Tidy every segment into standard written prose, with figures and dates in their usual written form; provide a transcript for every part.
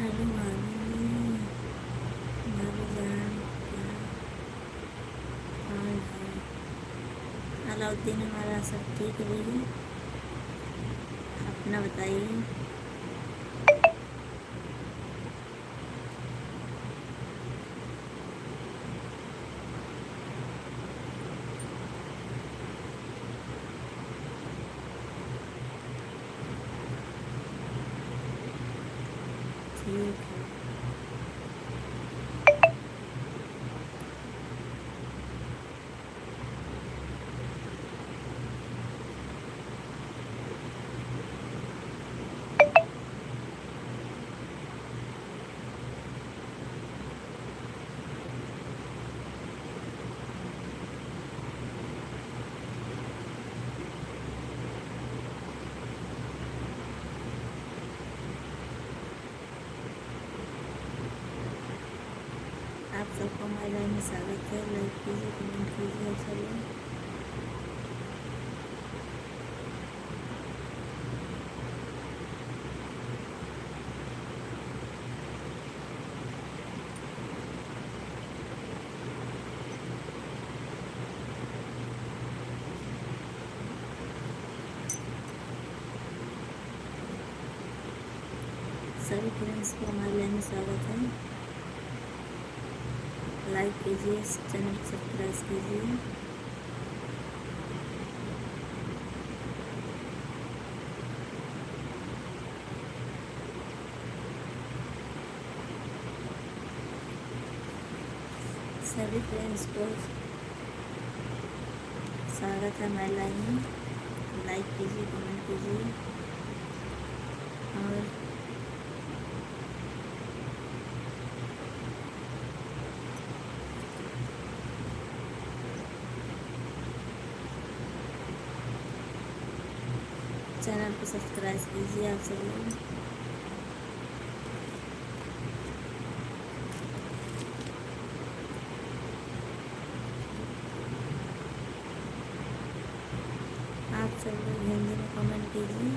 Hello भाभी, भाभी जान, क्या हाल है? अलाउद्दीन हमारा सब ठीक है भैया, अपना बताइए। ठीक है। आप सबको हमारे लाइव में स्वागत है। लाइक कीजिए, कमेंट कीजिए। चलो, सभी फ्रेंड्स को हमारे लाइव में स्वागत है। लाइक कीजिए, चैनल को सब्सक्राइब कीजिए। सभी फ्रेंड्स को स्वागत है हमारे लाइव में। लाइक कीजिए, कमेंट कीजिए और चैनल को सब्सक्राइब कीजिए आप सब लोग। आप सब लोग हिंदी में कमेंट कीजिए।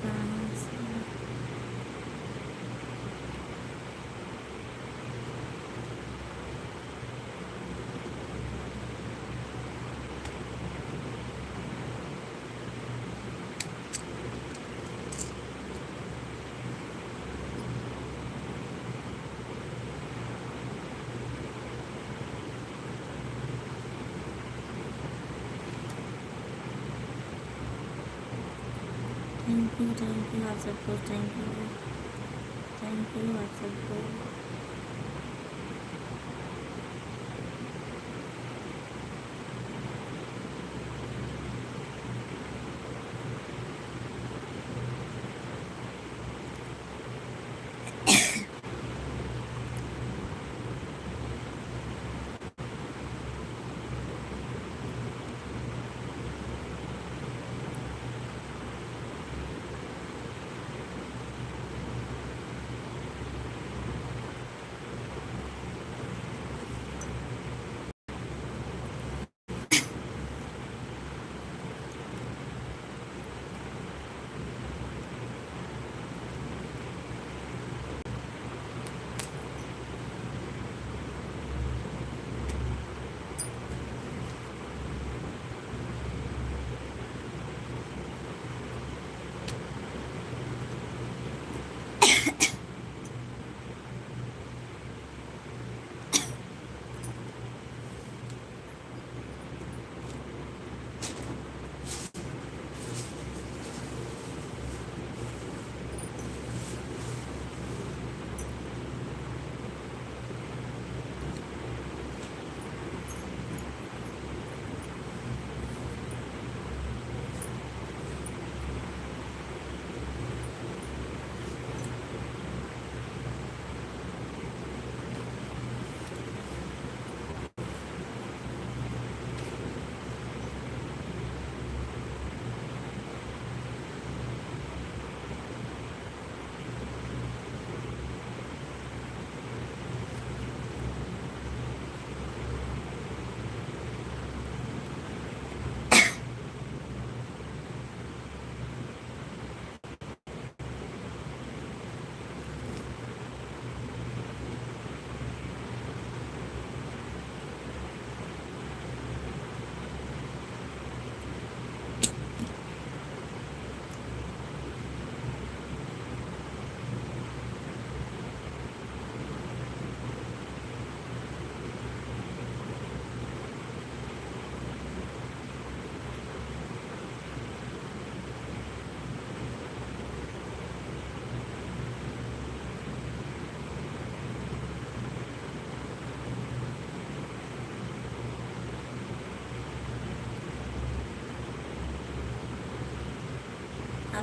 कहाँ से? थैंक यू आप सबको, थैंक यू आप सबको।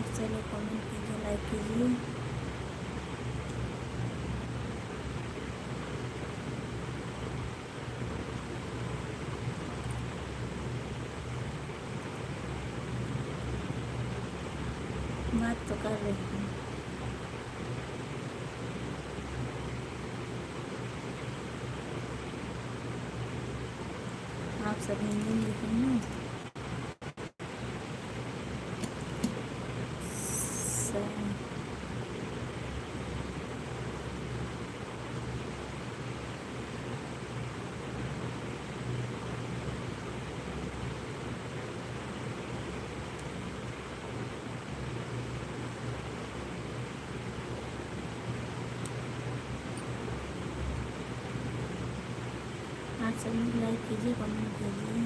आप चलो कमेंट कीजिए, लाइक कीजिए। बात तो कर रही हूँ। आप सब हिंदी लिखें ना। आप सब लाइक कीजिए, कमेंट कीजिए।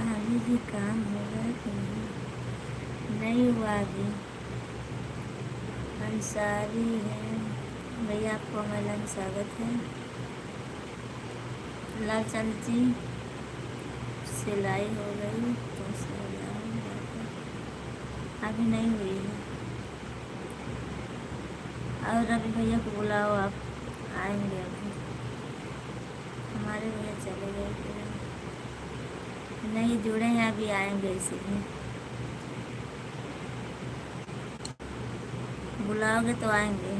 अभी भी काम हो रहा है कि नहीं हुआ अभी। अंसारी है भैया, आपको हमारा स्वागत है। लालचंद जी, सिलाई हो गई तो अभी नहीं हुई है। और रवि भैया को बुलाओ, आप आएंगे अभी। हमारे भैया चले गए थे, नहीं जुड़े हैं, अभी आएंगे इसीलिए। बुलाओगे तो आएंगे।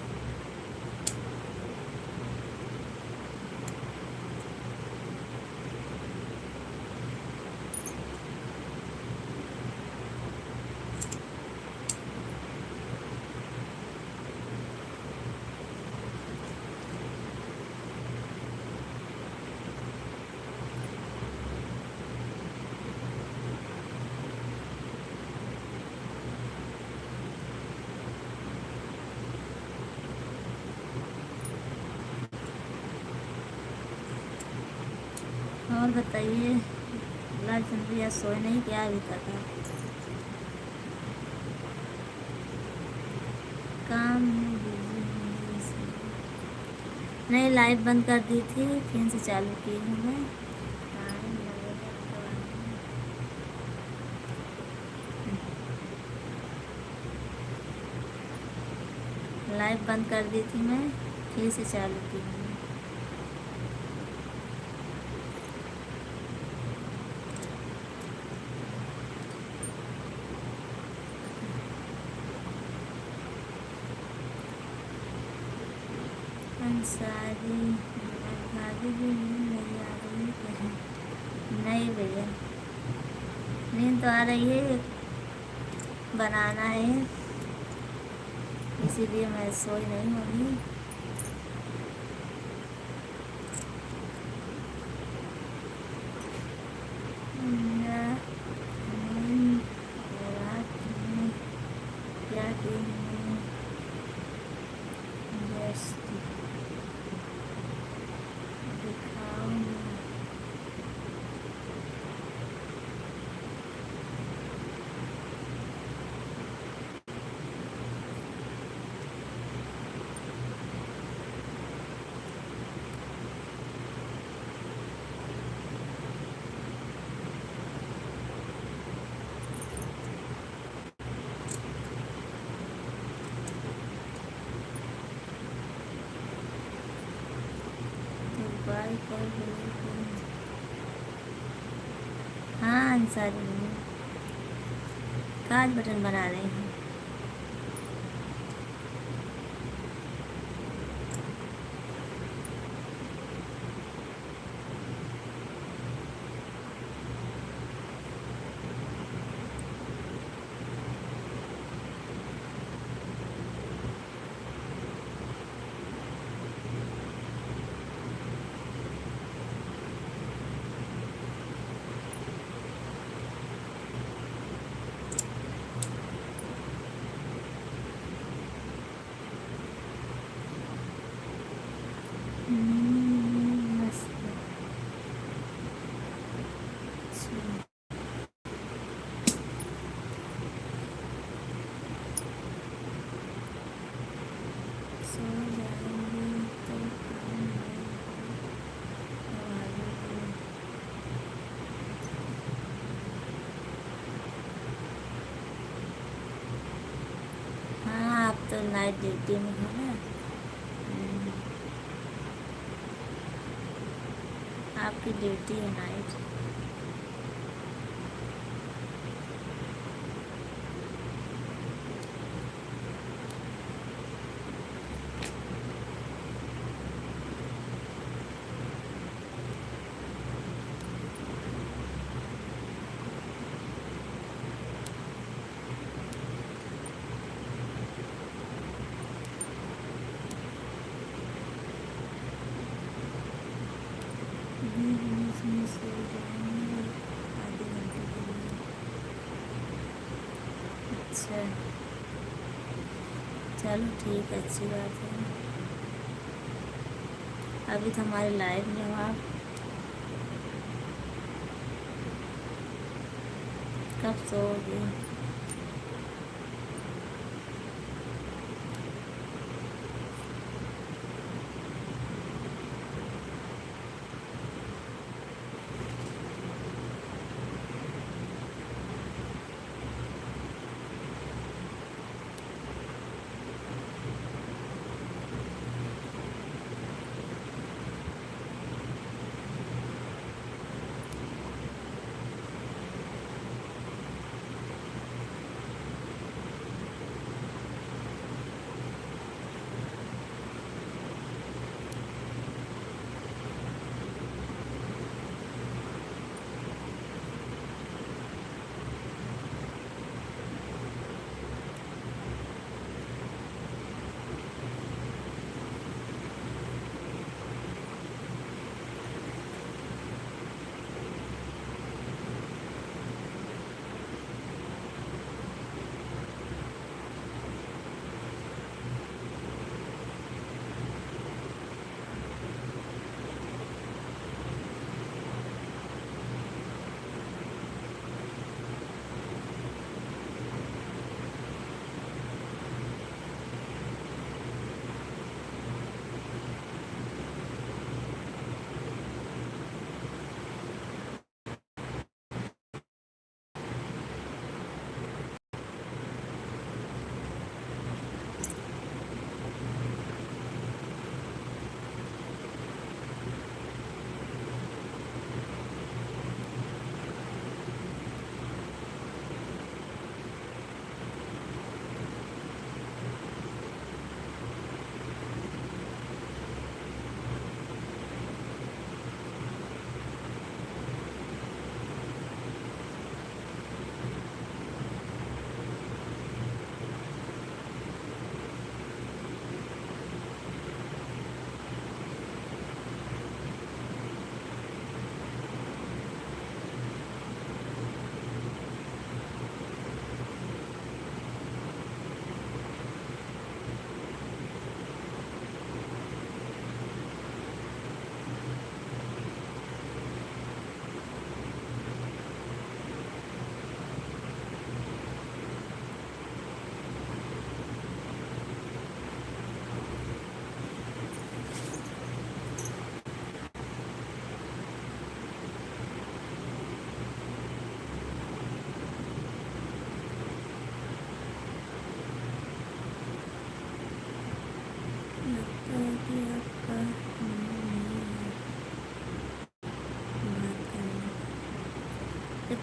और बताइए, लालचंद भैया सोए नहीं क्या अभी तक? काम में बिजी हूँ इसलिए। नहीं, लाइव बंद कर दी थी, फिर से चालू की हूँ मैं। लाइव बंद कर दी थी मैं, फिर से चालू की हूँ। अंसारी भाभी भी नहीं आ रही है। नहीं भैया, नींद तो आ रही है, बनाना है, इसीलिए मैं सोई नहीं होगी। ट्राई कर रही हूँ। हाँ अंसारी हूँ, काज बटन बना रही हूँ। मस्त। अच्छा, सो जाएंगे तो काम नहीं होगा। हाँ आप तो नाइट ड्यूटी में हो ना। हम्म, आपकी ड्यूटी है नाइट। बीच में सो जाएंगे आधे घंटे के लिए। अच्छा चलो ठीक है, अच्छी बात है। अभी तो हमारे लाइव में हो आप। कब सोओगे?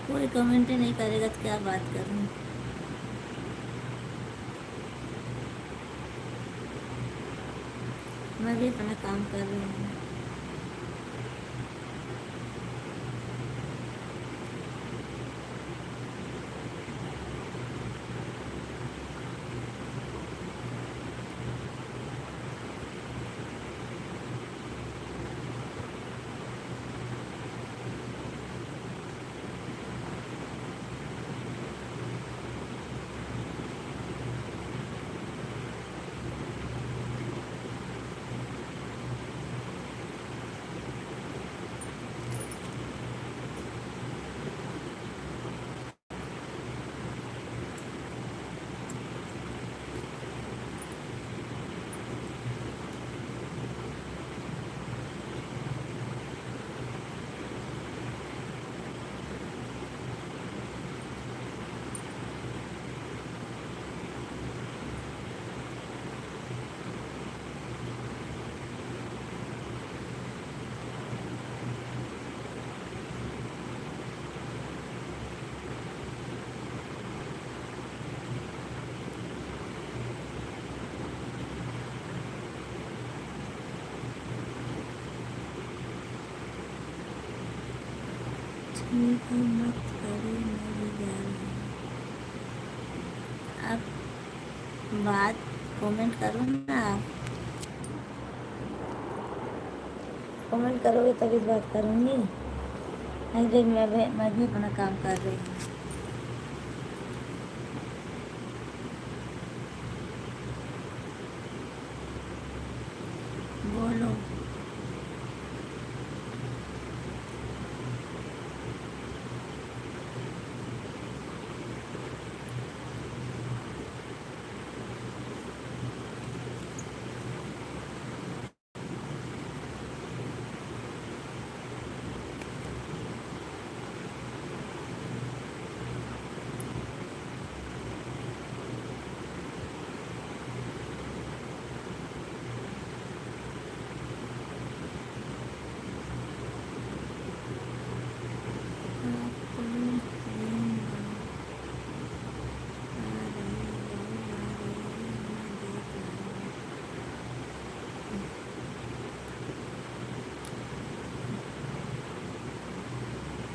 कोई कमेंट ही नहीं करेगा तो क्या बात करूँ। मैं भी अपना काम कर रही हूँ। ठीक है, मत करो, मैं भी जा रही हूँ। अब बात कमेंट करो ना, आप कमेंट करोगे तभी तो बात करूँगी। नहीं देख, मैं भी अपना काम कर रही हूँ। बोलो।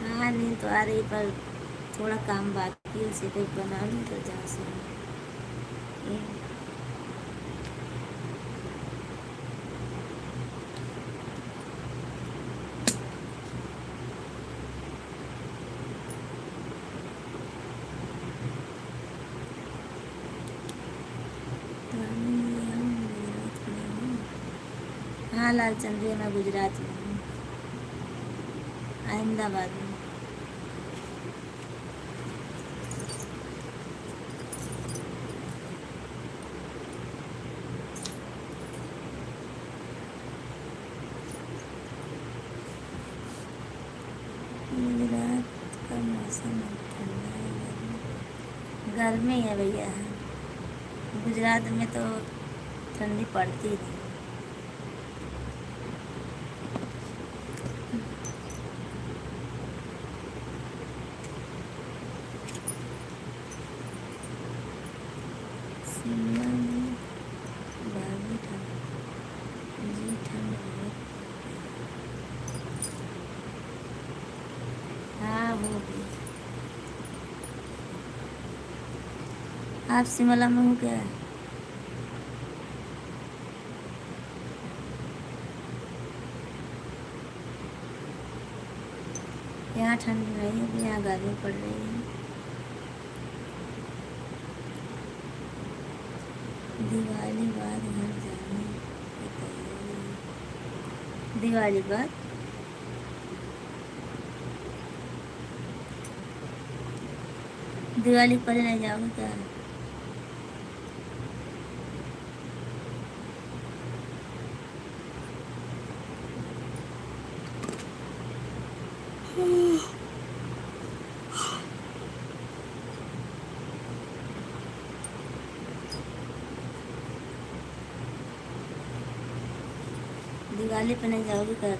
हाँ, नींद तो आ रही, पर थोड़ा काम बाकी है, उसे कोई बना लूँ तो जा से हाँ लाल चंद्रिया, मैं गुजरात में हूँ, अहमदाबाद में। गुजरात का मौसम ठंडा है, गर्मी है भैया। गुजरात में तो ठंडी पड़ती नहीं। शिमला में बागी ठंड, जी ठंड बहुत। हाँ होगी। आप शिमला में हो क्या? यहाँ ठंड नहीं है, यहाँ गर्मी पड़ रही है। दिवाली बाद घर जाने की तैयारी। दिवाली बाद दिवाली पर नहीं जाओगे क्या? दिवाली पे नहीं जाओगे क्या?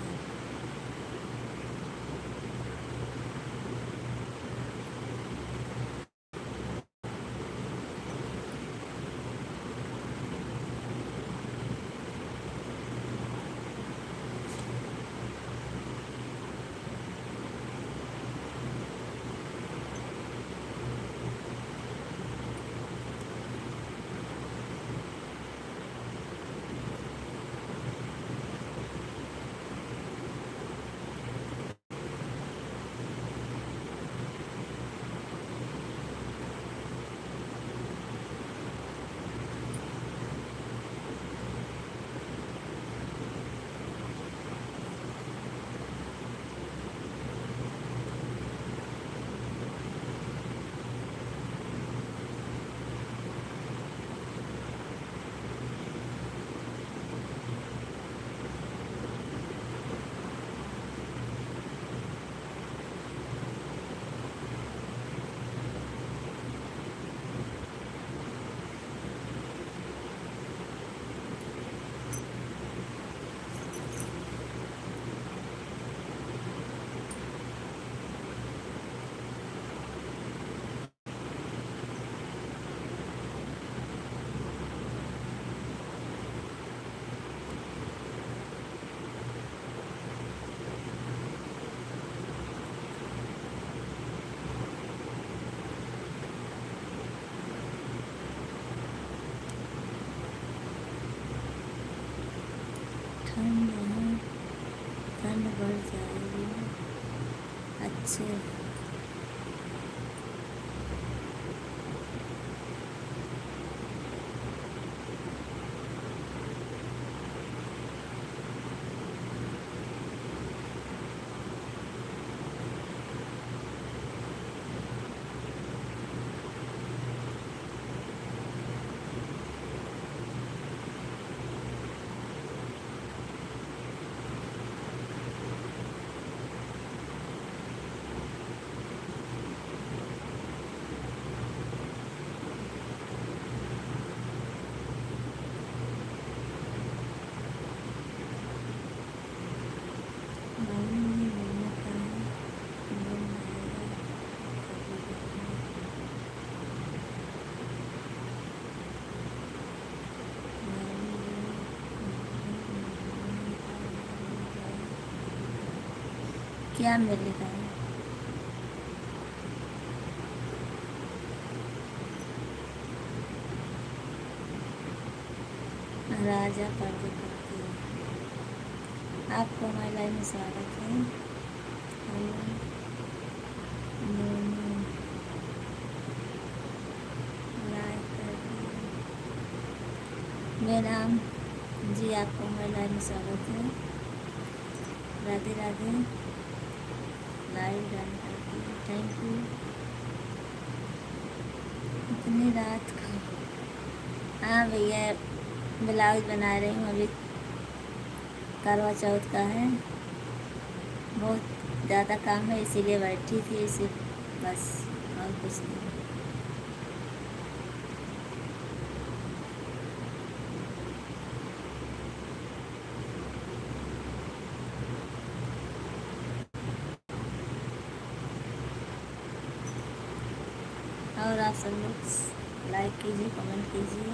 ठंड है, ठंड बढ़ जाएगी ना। अच्छे मायने में मिलने का है, मिल जाएगा कभी कभी। मायने में मिलने का है, मिल जाएगा कभी कभी। क्या मिलेगा? राजा प्रजापति। आपको हमारे लाइव में स्वागत है। हमें मैंने लाइक कर दिया। मेरा नाम जी, आपको हमारे लाइव में स्वागत है। राधे राधे। लाइव डन कर दिया, थैंक यू। इतनी रात को? हाँ भैया, ब्लाउज बना रही हूँ अभी। करवा चौथ का है, बहुत ज़्यादा काम है इसीलिए बैठी थी, इसी बस, और कुछ नहीं। और आप सब लोग लाइक कीजिए, कमेंट कीजिए।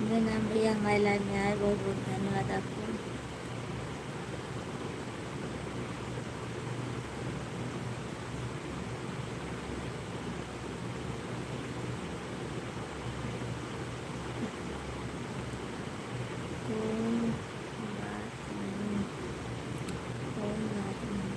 मेरा नाम भैया हमारे लाइव में आए, बहुत बहुत धन्यवाद आपको। कोई बात नहीं, कोई बात नहीं।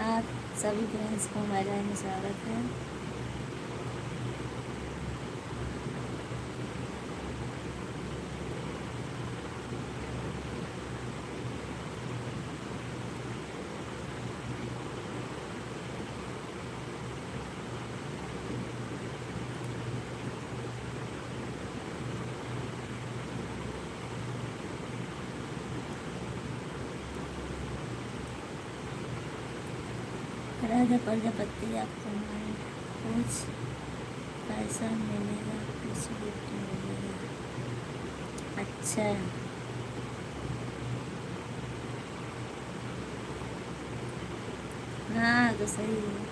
आप सभी फ्रेंड्स को हमारे लाइव में स्वागत है। राजा प्रजापति, आपको हमारे कुछ पैसा मिलेगा, कुछ गिफ्ट मिलेगा। अच्छा, हाँ तो सही है।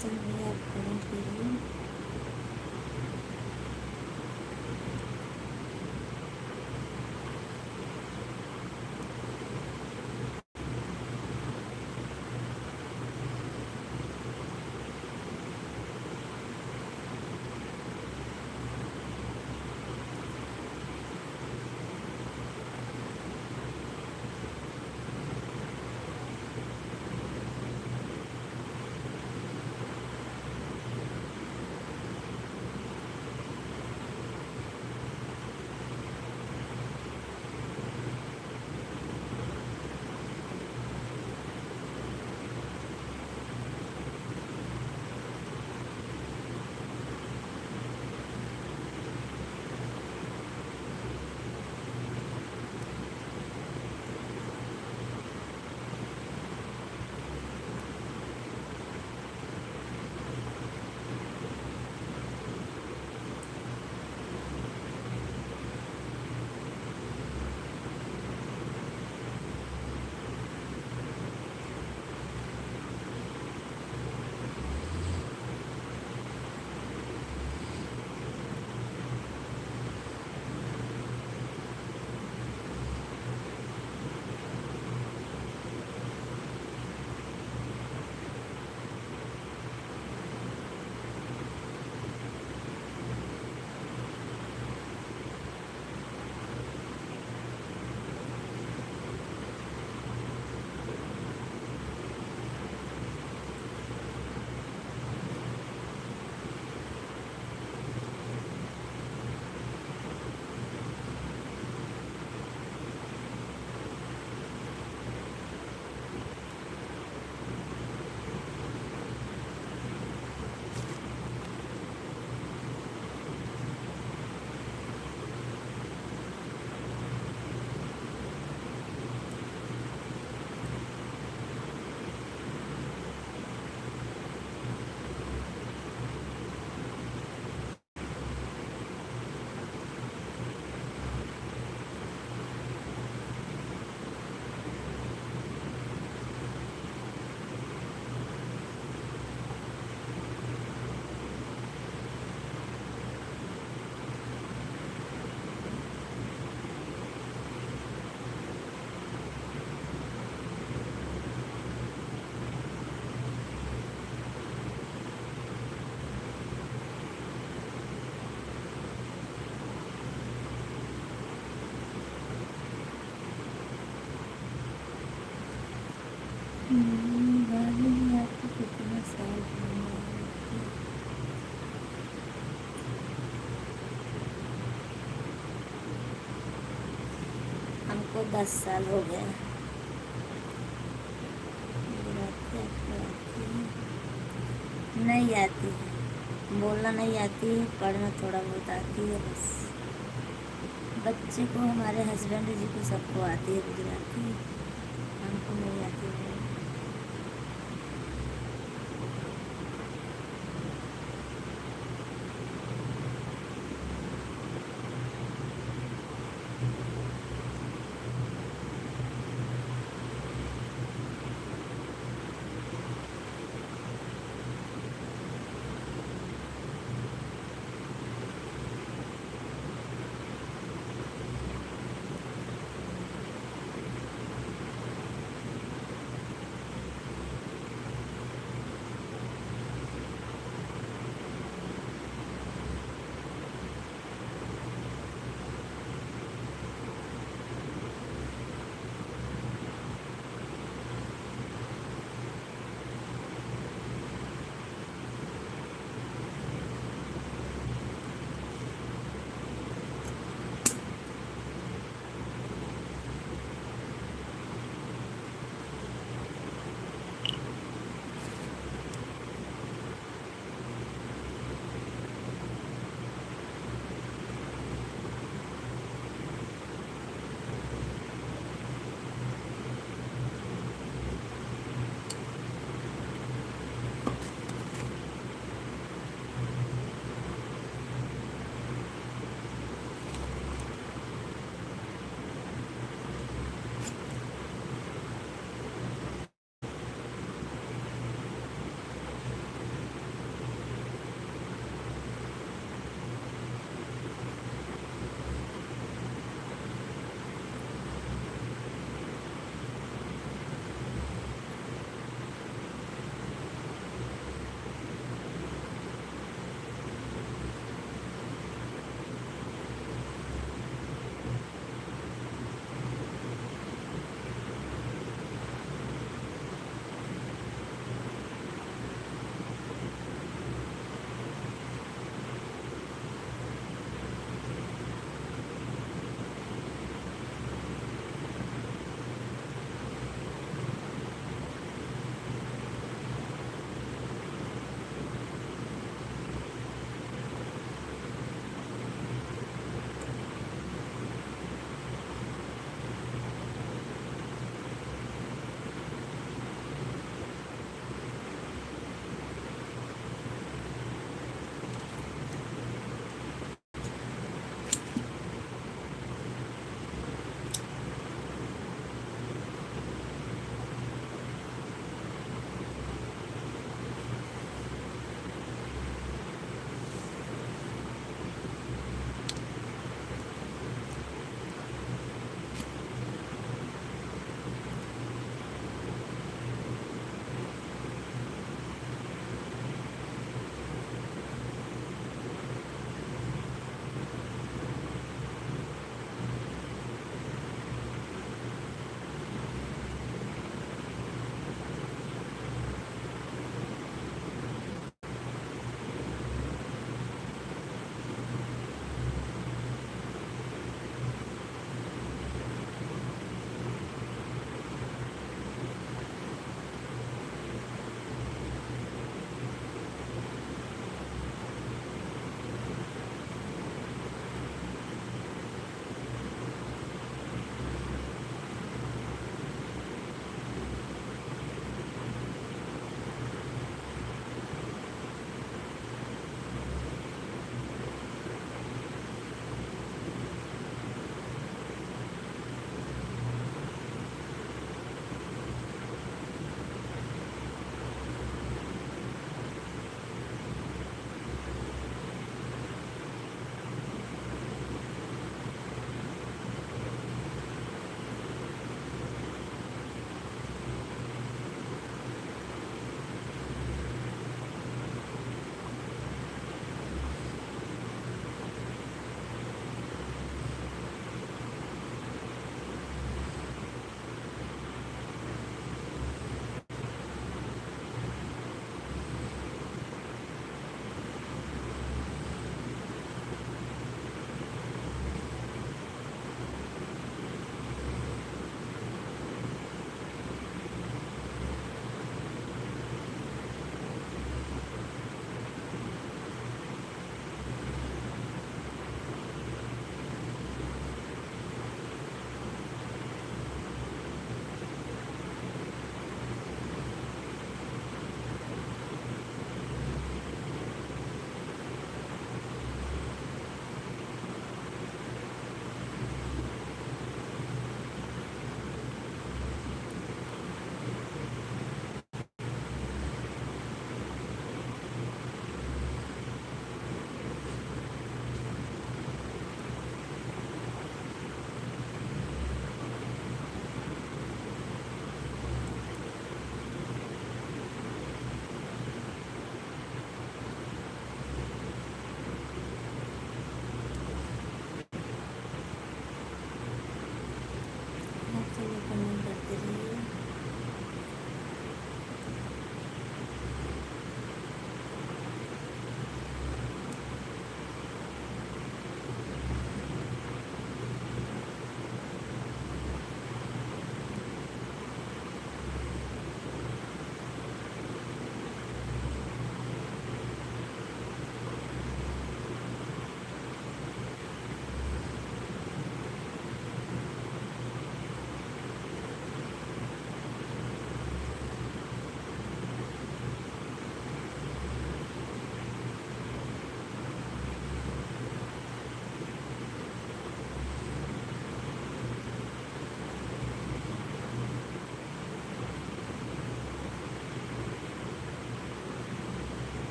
चल रही है, आप कमेंट कीजिए। गाली आपको कितना साल हुआ? हमको 10 साल हो गया। गुजराती आपको आती है? नहीं आती है, बोलना नहीं आती है, पढ़ना थोड़ा बहुत आती है बस। बच्चे को, हमारे हस्बैंड जी को, सबको आती है गुजराती, हमको नहीं आती है।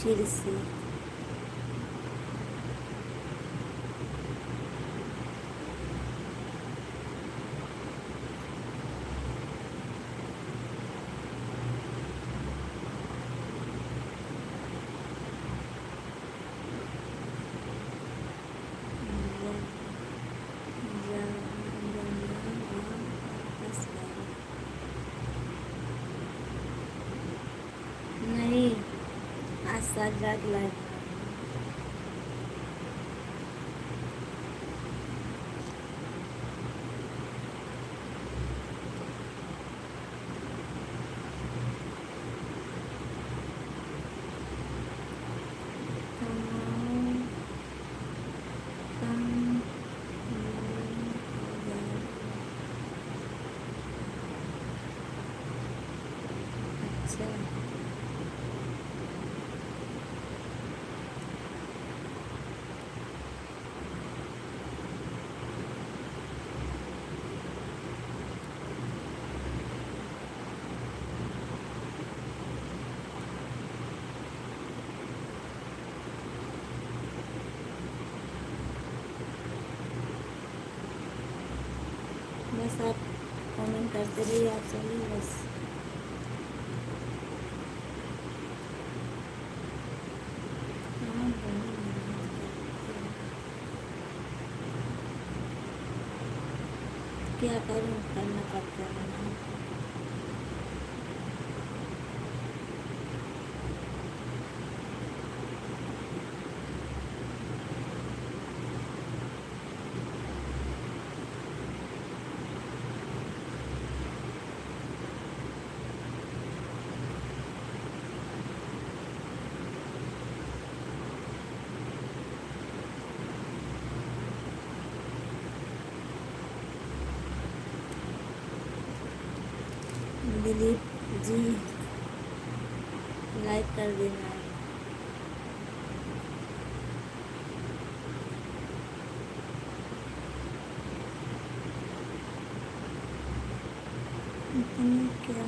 फिर से नहीं, आज सारी रात लाइव अच्छा। बस आप कमेंट करते रहिए, आप सभी बस। हाँ, क्या करूँ, करना पड़ता है ना। दिलीप जी लाइक कर देना। इतनी क्या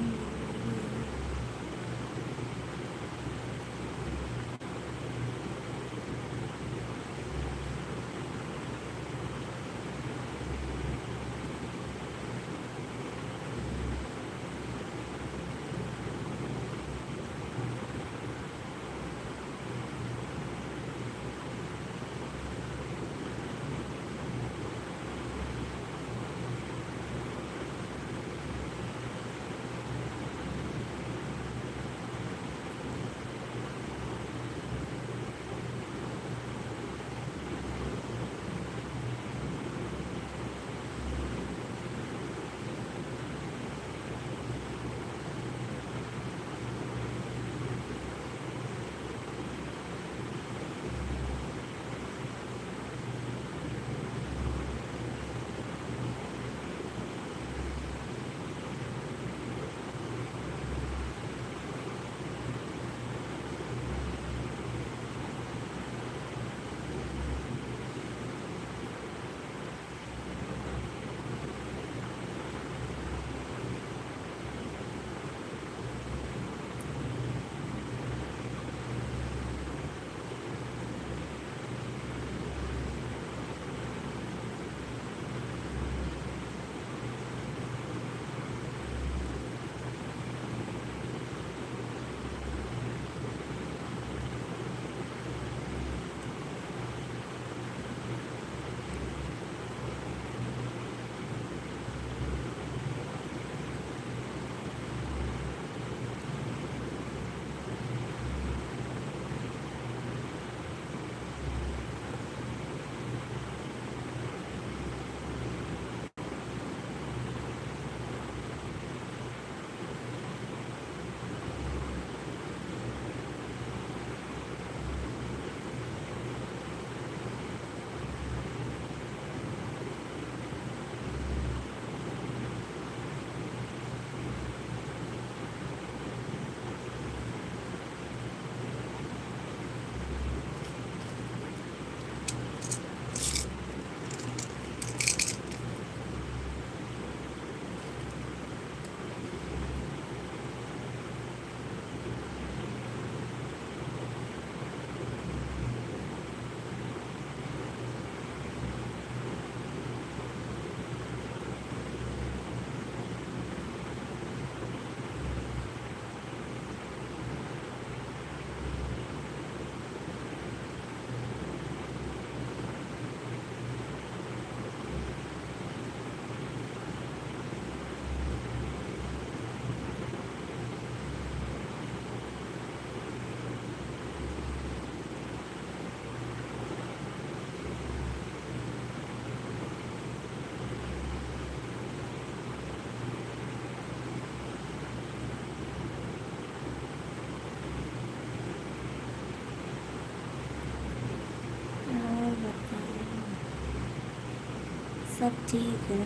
सब ठीक है।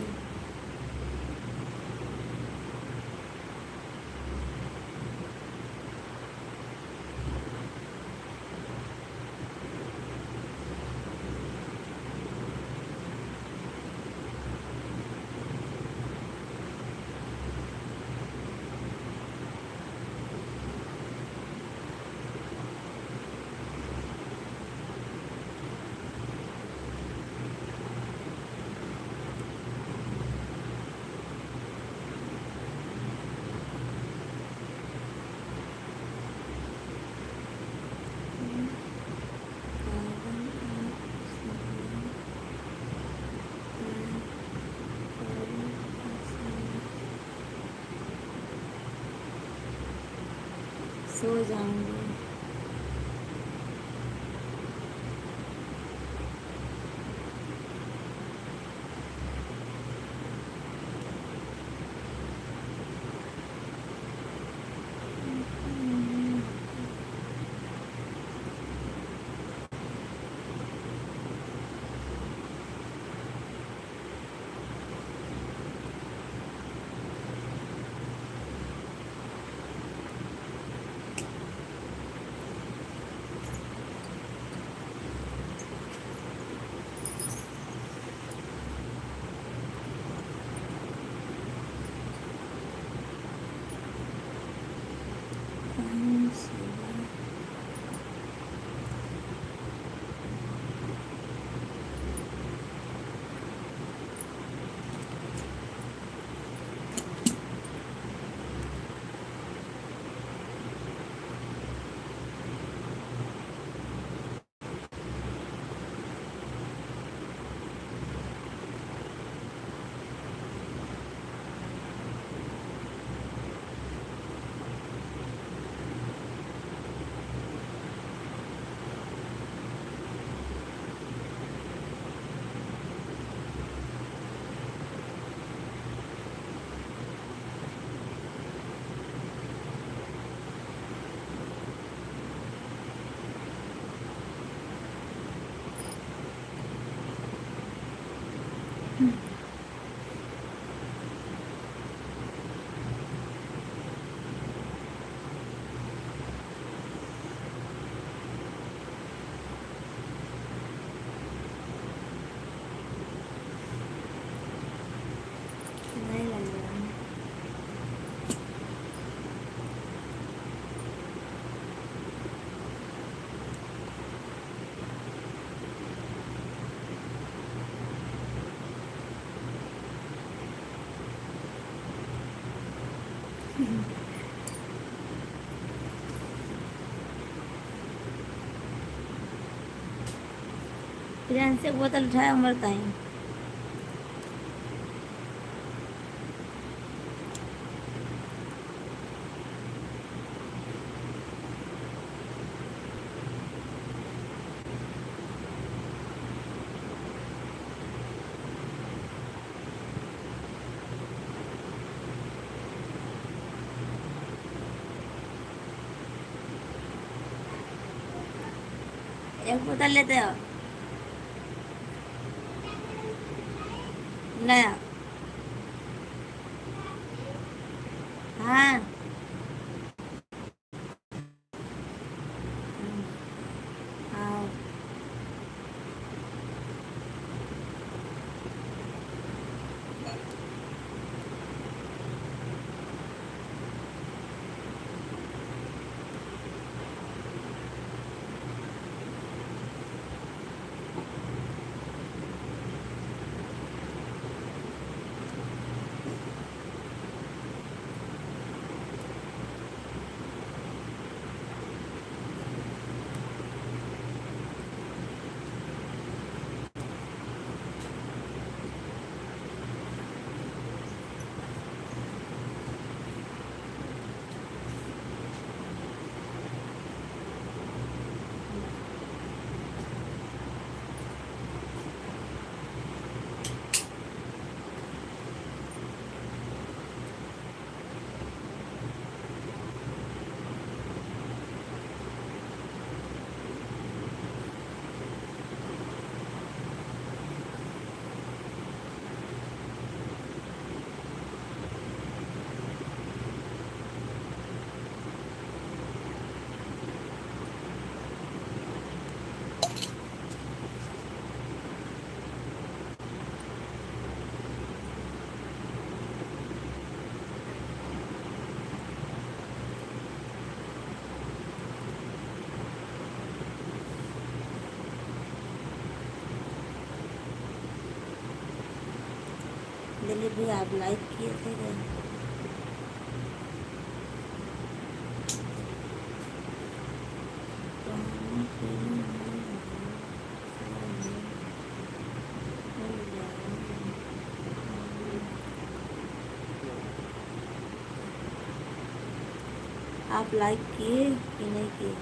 सो जाऊंगी। नहीं लग रहा है। प्रियांश से बोतल उठाया उमर ताई। एक बोतल लेते हो नया। हाँ हाँ चलिए भी आप लाइक किए थे क्या? आप लाइक किए कि नहीं किए?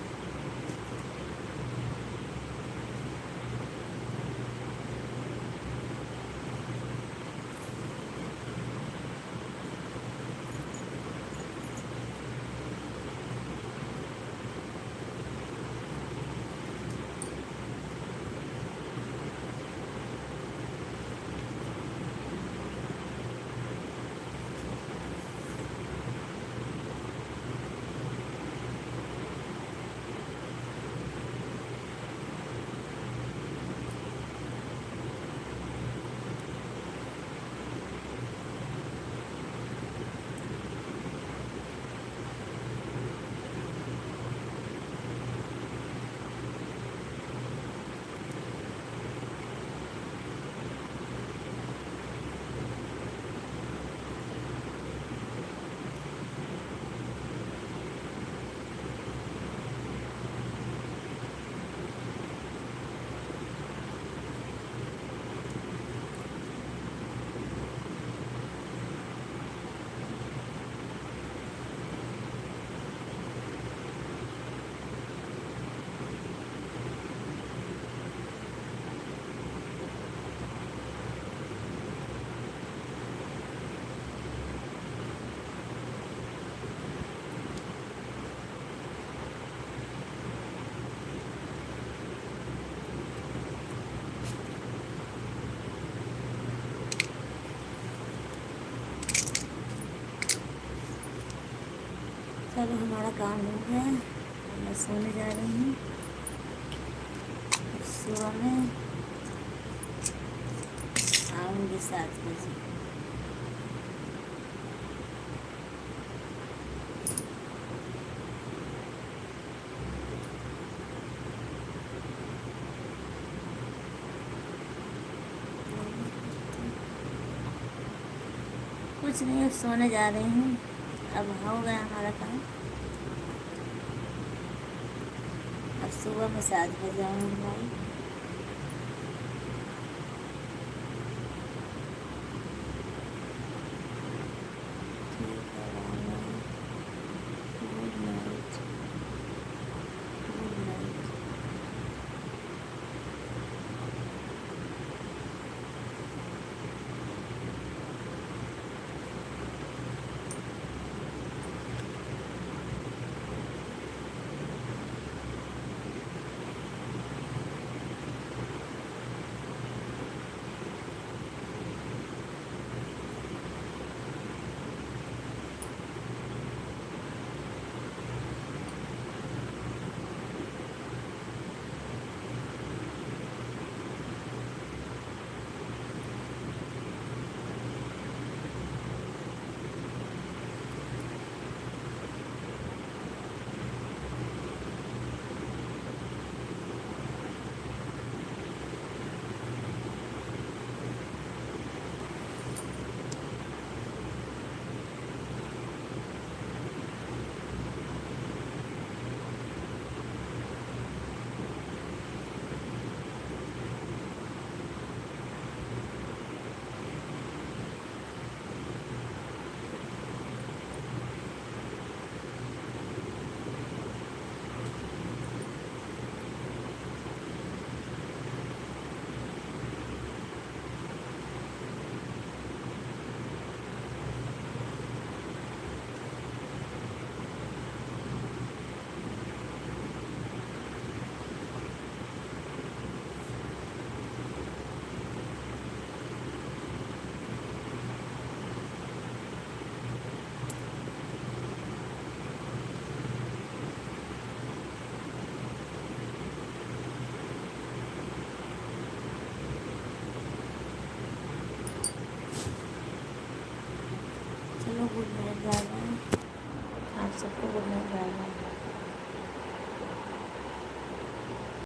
चलो हमारा काम हो गया, मैं सोने जा रही हूँ। सुबह में आऊँगी 7 बजे। कुछ नहीं, अब सोने जा रही हूँ। अब हो गया हमारा काम। अब सुबह में 7 बजे आऊँगी भाई। ठीक है, गुड नाइट, गुड नाइट। चलो गुड नाइट, बाय बाय। आप सबको गुड नाइट, बाय बाय।